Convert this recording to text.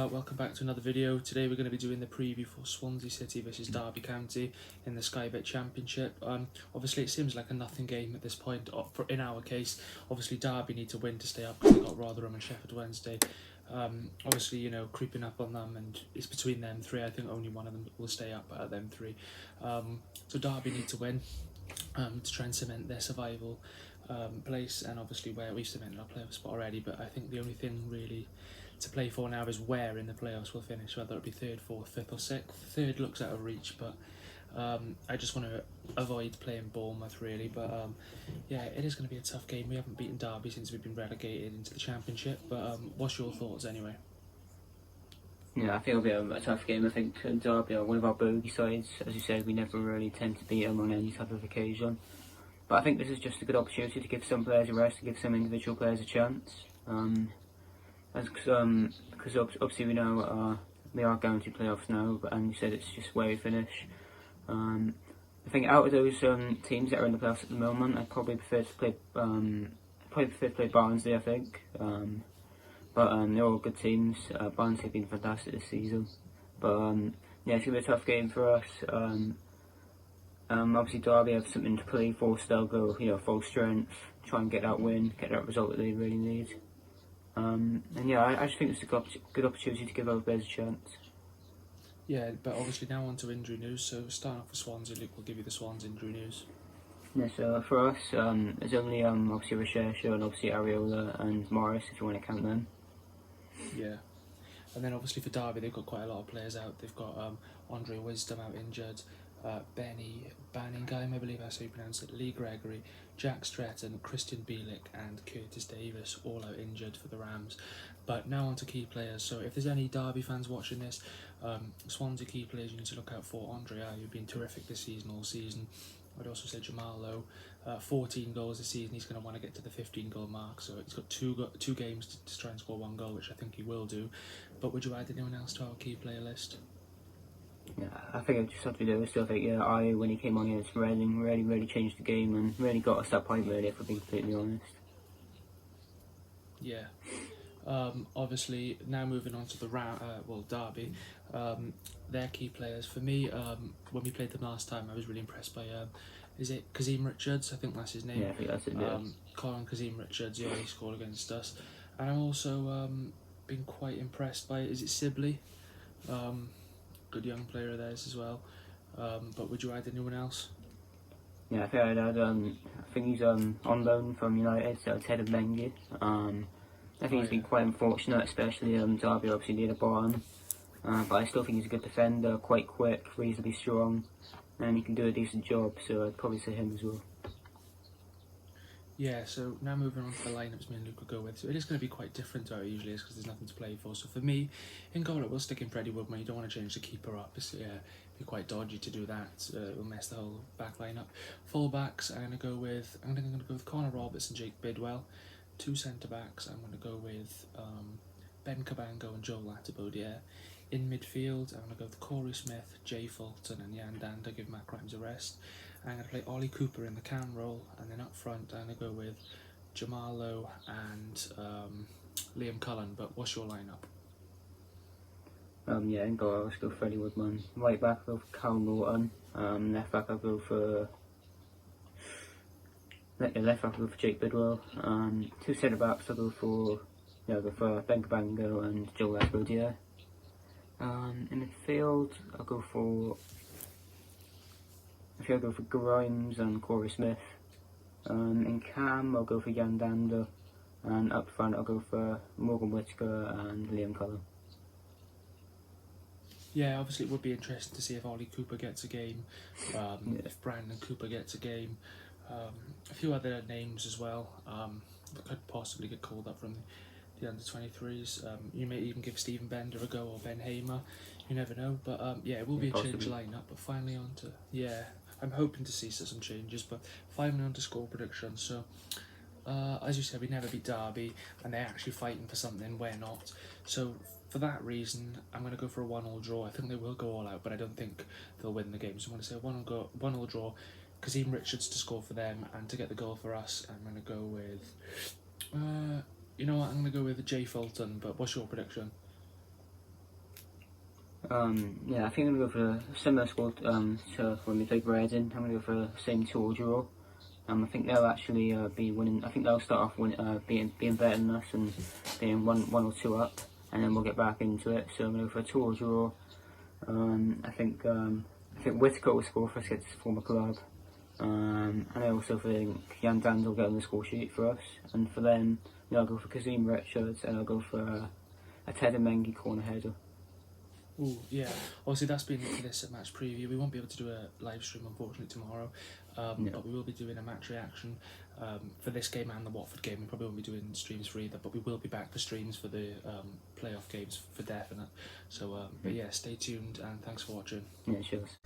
welcome back to another video. Today we're going to be doing the preview for Swansea City versus Derby County in the Sky Bet Championship. Obviously it seems like a nothing game at this point. In our case, obviously Derby need to win to stay up because they got Rotherham and Sheffield Wednesday. Obviously, you know, creeping up on them, and it's between them three. I think only one of them will stay up out of them three. So Derby need to win to try and cement their survival place, and obviously where we've cemented our playoff spot already. But I think the only thing really to play for now is where in the playoffs we'll finish, whether it be third, fourth, fifth or sixth. Third looks out of reach, but I just want to avoid playing Bournemouth really. But yeah, it is going to be a tough game. We haven't beaten Derby since we've been relegated into the Championship, but what's your thoughts anyway? Yeah, I think it'll be a tough game. I think Derby are one of our bogey sides. As you said, we never really tend to beat them on any type of occasion. But I think this is just a good opportunity to give some players a rest, to give some individual players a chance. Because obviously we know we are going to playoffs now, and you said it's just where we finish. I think out of those teams that are in the playoffs at the moment, I'd probably prefer to play Barnsley. I think, but they're all good teams. Barnsley have been fantastic this season, but yeah, it's gonna be a tough game for us. Obviously Derby have something to play for, so they'll go, full strength, try and get that win, get that result that they really need. And yeah, I just think it's a good opportunity to give our players a chance. Yeah, but obviously now on to injury news. So starting off with Swansea, Luke will give you the Swans injury news. Yeah, so for us, there's only obviously Recherche and obviously Areola and Morris, if you want to count them. Yeah, and then obviously for Derby, they've got quite a lot of players out. They've got Andre Wisdom out injured, Benny Banningham, I believe that's how you pronounce it, Lee Gregory, Jack Stretton, Christian Bielik and Curtis Davis, all out injured for the Rams. But now on to key players. So if there's any Derby fans watching this, Swansea key players you need to look out for: Andre Ayew, been terrific this season, all season. I'd also say Jamal Lowe, 14 goals this season. He's going to want to get to the 15-goal mark, so he's got two games to try and score one goal, which I think he will do. But would you add anyone else to our key player list? Yeah, I think it just have to be there. Still think, Ayew, when he came on against Reading, really changed the game and really got us that point, really, if we're being completely honest. Yeah. Obviously, now moving on to the Derby, their key players. For me, when we played them last time, I was really impressed by, is it Kazim Richards? I think that's his name. Yeah, I think that's it, yeah. Colin Kazim Richards, yeah, he scored against us. And I'm also been quite impressed by, is it Sibley? Good young player of theirs as well. But would you add anyone else? Yeah, I think I'd add, I think he's on loan from United, so Ted Mengi. I think he's been quite unfortunate, especially Derby obviously need a Barn. But I still think he's a good defender, quite quick, reasonably strong, and he can do a decent job, so I'd probably say him as well. Yeah, so now moving on to the lineups me and Luke will go with. So it is going to be quite different to how it usually is because there's nothing to play for. So for me, in goal it will stick in Freddie Woodman. You don't want to change the keeper up. It's be quite dodgy to do that. It will mess the whole back line up. Full backs, I'm going to go with Connor Roberts and Jake Bidwell. Two centre backs, I'm going to go with Ben Cabango and Joel Latibodiere. In midfield, I'm going to go with Corey Smith, Jay Fulton and Jan Danda, give Matt Grimes a rest. I'm going to play Ollie Cooper in the cam role, and then up front I'm going to go with Jamal Lowe and Liam Cullen. But what's your lineup? Yeah, in goal I'll go Freddie Woodman. Right back I'll go for Cal Norton. Left back I'll go for Jake Bidwell. Two centre backs I'll go for Ben Cabango and Joel Latibodiere. In midfield I'll go for Grimes and Corey Smith. In cam I'll go for Jan Danda, and up front I'll go for Morgan Whittaker and Liam Cullen. Yeah, obviously it would be interesting to see if Ollie Cooper gets a game, if Brandon Cooper gets a game, a few other names as well that could possibly get called up from the under-23s. You may even give Stephen Bender a go, or Ben Hamer, you never know. But yeah, it will be a change lineup. But finally on to, I'm hoping to see some changes, but finally on to score predictions. So as you said, we never beat Derby, and they're actually fighting for something, we're not. So for that reason, I'm going to go for a 1-1 draw. I think they will go all out, but I don't think they'll win the game. So I'm going to say a 1-1 draw. Kazim Richards to score for them, and to get the goal for us, I'm going to go with, you know what, I'm going to go with Jay Fulton. But what's your prediction? Yeah, I think I'm going to go for a similar score to when we played Reading. I'm going to go for the same 2-2 draw. I think they'll actually be winning. I think they'll start off being better than us and being one or two up, and then we'll get back into it. So I'm going to go for a 2-2 draw. I think Whitaker will score for us against his former club. And I also think Jan Dans will get on the score sheet for us. And for them, I'll go for Kazim Richards, and I'll go for a Ted Mengi corner header. Ooh, yeah. Obviously, that's been for this match preview. We won't be able to do a live stream, unfortunately, tomorrow. But we will be doing a match reaction for this game and the Watford game. We probably won't be doing streams for either, but we will be back for streams for the playoff games for definite. So, but yeah, stay tuned and thanks for watching. Yeah, cheers.